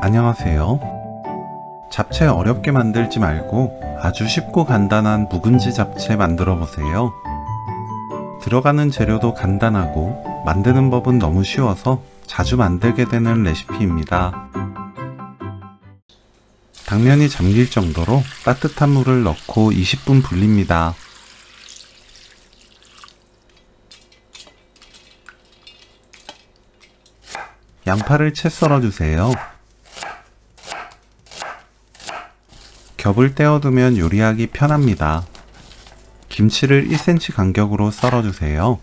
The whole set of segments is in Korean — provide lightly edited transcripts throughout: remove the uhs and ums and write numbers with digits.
안녕하세요. 잡채 어렵게 만들지 말고 아주 쉽고 간단한 묵은지 잡채 만들어 보세요. 들어가는 재료도 간단하고 만드는 법은 너무 쉬워서 자주 만들게 되는 레시피입니다. 당면이 잠길 정도로 따뜻한 물을 넣고 20분 불립니다. 양파를 채 썰어주세요. 겹을 떼어두면 요리하기 편합니다. 김치를 1cm 간격으로 썰어주세요.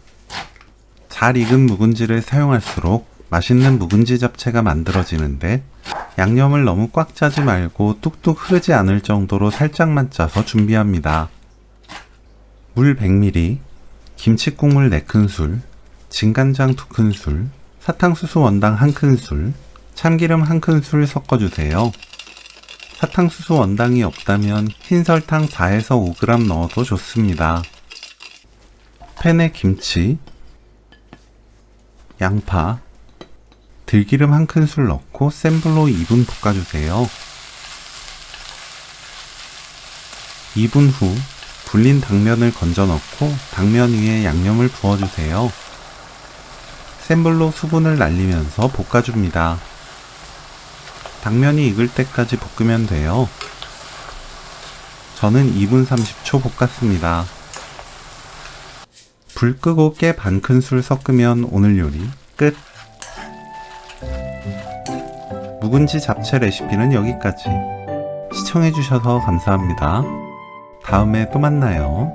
잘 익은 묵은지를 사용할수록 맛있는 묵은지 잡채가 만들어지는데 양념을 너무 꽉 짜지 말고 뚝뚝 흐르지 않을 정도로 살짝만 짜서 준비합니다. 물 100ml, 김치국물 4큰술, 진간장 2큰술, 사탕수수 원당 1큰술, 참기름 1큰술 섞어주세요. 사탕수수 원당이 없다면 흰설탕 4에서 5g 넣어도 좋습니다. 팬에 김치, 양파, 들기름 1큰술 넣고 센 불로 2분 볶아주세요. 2분 후 불린 당면을 건져 넣고 당면 위에 양념을 부어주세요. 센 불로 수분을 날리면서 볶아줍니다. 당면이 익을 때까지 볶으면 돼요. 저는 2분 30초 볶았습니다. 불 끄고 깨 반 큰술 섞으면 오늘 요리 끝! 묵은지 잡채 레시피는 여기까지. 시청해주셔서 감사합니다. 다음에 또 만나요.